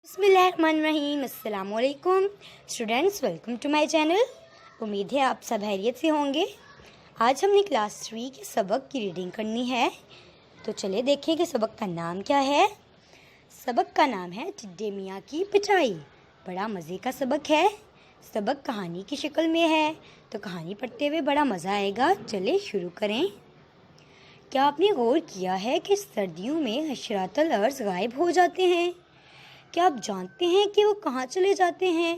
बिस्मिल्लाहिर्रहमानिर्रहीम। अस्सलाम वालेकुम students, welcome to my channel. उम्मीद है आप सब खैरियत से होंगे। आज हमने क्लास 3 के सबक की रीडिंग करनी है, तो चले देखें कि सबक का नाम क्या है। सबक का नाम है टिड्डे मियाँ की पिटाई। बड़ा मज़े का सबक है। सबक कहानी की शक्ल में है, तो कहानी पढ़ते हुए बड़ा मज़ा आएगा। चले शुरू करें। क्या आपने गौर किया है कि सर्दियों में हशरातुल अर्ज़ गायब हो जाते हैं? क्या आप जानते हैं कि वो कहाँ चले जाते हैं?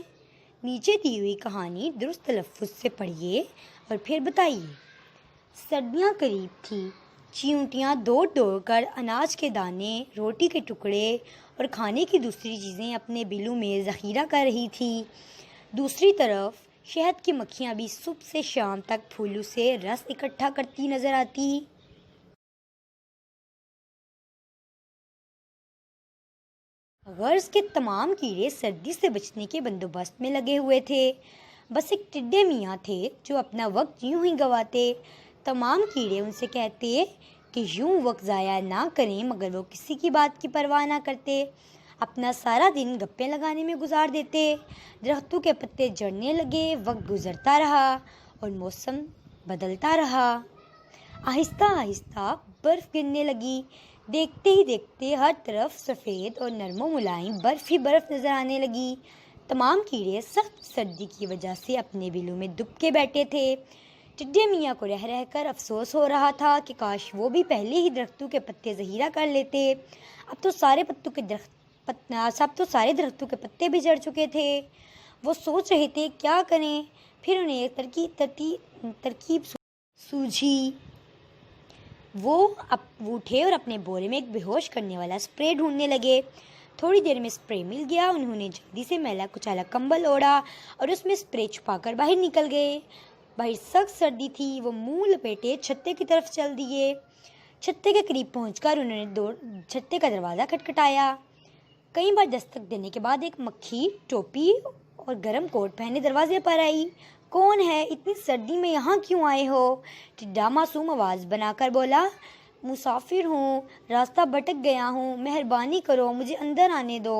नीचे दी हुई कहानी दुरुस्त तलफ़्फ़ुज़ से पढ़िए और फिर बताइए। सर्दियाँ करीब थी। चींटियाँ दौड़ दौड़ कर अनाज के दाने, रोटी के टुकड़े और खाने की दूसरी चीज़ें अपने बिलों में ज़ख़ीरा कर रही थी। दूसरी तरफ शहद की मक्खियाँ भी सुबह से शाम तक फूलों से रस इकट्ठा करती नज़र आती। गर्ज के तमाम कीड़े सर्दी से बचने के बंदोबस्त में लगे हुए थे। बस एक टिड्डे मियाँ थे जो अपना वक्त यूं ही गवाते। तमाम कीड़े उनसे कहते कि यूं वक्त ज़ाया ना करें, मगर वो किसी की बात की परवाह ना करते। अपना सारा दिन गप्पे लगाने में गुजार देते। दरख्तों के पत्ते झड़ने लगे, वक्त गुजरता रहा और मौसम बदलता रहा। आहिस्ता आहिस्ता बर्फ़ गिरने लगी। देखते ही देखते हर तरफ सफ़ेद और नरमो मुलायम बर्फ़ ही बर्फ़ नज़र आने लगी। तमाम कीड़े सख्त सर्दी की वजह से अपने बिलों में दुबके बैठे थे। टिड्डे मियाँ को रह रह कर अफसोस हो रहा था कि काश वो भी पहले ही दरख्तों के पत्ते ज़हीरा कर लेते। अब तो सारे दरख्तों के पत्ते भी झड़ चुके थे। वो सोच रहे थे क्या करें। फिर उन्हें एक तरकीब सूझी। वो उठे और अपने बोरे में एक बेहोश करने वाला स्प्रे ढूंढने लगे। थोड़ी देर में स्प्रे मिल गया। उन्होंने जल्दी से मैला कुचैला कंबल ओढ़ा और उसमें स्प्रे छुपाकर बाहर निकल गए। बाहर सख्त सर्दी थी। वो मुंह लपेटे छत्ते की तरफ चल दिए। छत्ते के करीब पहुंचकर उन्होंने छत्ते का दरवाज़ा खटखटाया। कई बार दस्तक देने के बाद एक मक्खी टोपी और गर्म कोट पहने दरवाजे पर आई। कौन है? इतनी सर्दी में यहाँ क्यों आए हो? टिड्डा मासूम आवाज़ बनाकर बोला। मुसाफिर हूँ, रास्ता भटक गया हूँ, मेहरबानी करो मुझे अंदर आने दो,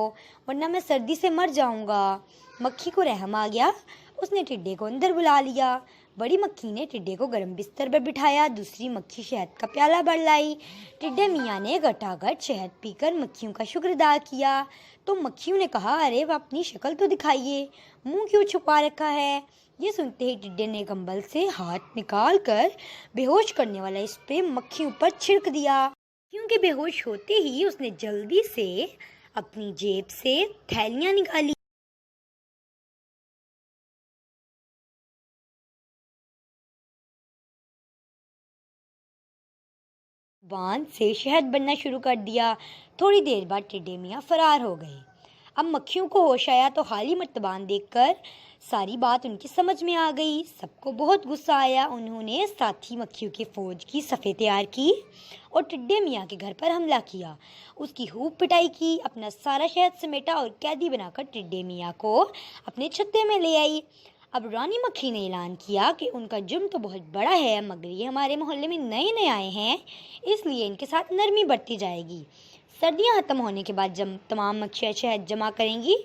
वरना मैं सर्दी से मर जाऊँगा। मक्खी को रहम आ गया। उसने टिड्डे को अंदर बुला लिया। बड़ी मक्खी ने टिड्डे को गर्म बिस्तर पर बिठाया। दूसरी मक्खी शहद का प्याला भर लाई। टिड्डे मियाँ ने घटाघट शहद पीकर मक्खियों का शुक्र अदा किया। तो मक्खियों ने कहा, अरे वह अपनी शक्ल तो दिखाइए, मुंह क्यों छुपा रखा है? ये सुनते ही टिड्डे ने कंबल से हाथ निकाल कर बेहोश करने वाला स्प्रे मक्खियों पर छिड़क दिया। क्योंकि बेहोश होते ही उसने जल्दी से अपनी जेब से थैलियां निकाली। बांध से शहद बनना शुरू कर दिया। थोड़ी देर बाद टिड्डे मियाँ फरार हो गए। अब मक्खियों को होश आया तो खाली मर्तबान देखकर सारी बात उनकी समझ में आ गई। सबको बहुत गुस्सा आया। उन्होंने साथी मक्खियों की फौज की सफ़े तैयार की और टिड्डे मियाँ के घर पर हमला किया। उसकी खूब पिटाई की, अपना सारा शहद समेटा और कैदी बनाकर टिड्डे मियाँ को अपने छत्ते में ले आई। अब रानी मक्खी ने ऐलान किया कि उनका जुर्म तो बहुत बड़ा है, मगर ये हमारे मोहल्ले में नए नए आए हैं, इसलिए इनके साथ नरमी बढ़ती जाएगी। सर्दियां खत्म होने के बाद जब तमाम मक्खियाँ शहद जमा करेंगी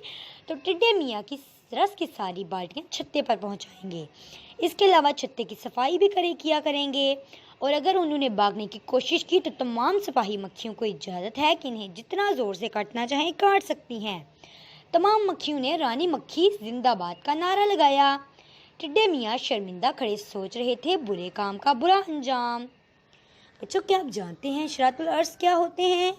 तो टिड्डे मियाँ की रस की सारी बाल्टियाँ छत्ते पर पहुँचाएंगे। इसके अलावा छत्ते की सफाई भी किया करेंगे। और अगर उन्होंने भागने की कोशिश की तो तमाम सिपाही मक्खियों को इजाज़त है कि इन्हें जितना ज़ोर से काटना चाहें काट सकती हैं। तमाम मक्खियों ने रानी मक्खी जिंदाबाद का नारा लगाया। टिड्डे मियाँ शर्मिंदा खड़े सोच रहे थे बुरे काम का बुरा अंजाम। बच्चों, क्या आप जानते हैं हशरातुल अर्ज़ क्या होते हैं?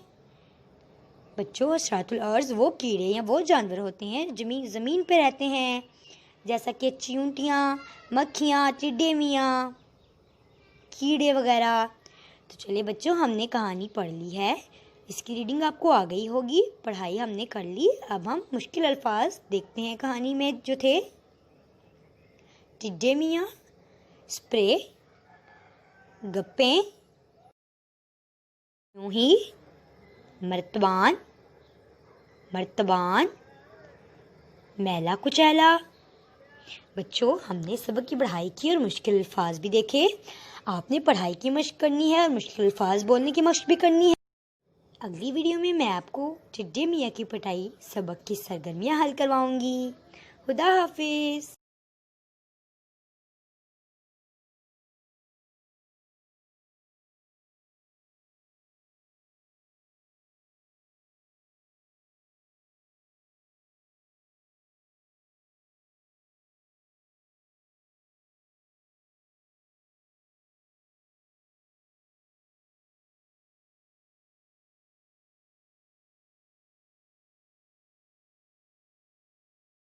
बच्चों, हशरातुल अर्ज़ वो कीड़े या वो जानवर होते हैं ज़मीन पे रहते हैं, जैसा कि चींटियाँ, मक्खियाँ, टिड्डे मियाँ, कीड़े वगैरह। तो चलिए बच्चों, हमने कहानी पढ़ ली है। इसकी रीडिंग आपको आ गई होगी। पढ़ाई हमने कर ली। अब हम मुश्किल अल्फाज देखते हैं कहानी में जो थे। टिड्डे मियाँ, स्प्रे, गप्पे, यूं ही, मर्तबान, मैला कुचैला। बच्चों, हमने सबक की पढ़ाई की और मुश्किल अल्फाज भी देखे। आपने पढ़ाई की मशक करनी है और मुश्किल अल्फाज बोलने की मशक भी करनी है। اگلی ویڈیو میں آپ کو ٹڈے میاں کی پٹائی سبق کی سرگرمیاں حل کرواؤں گی۔ خدا حافظ۔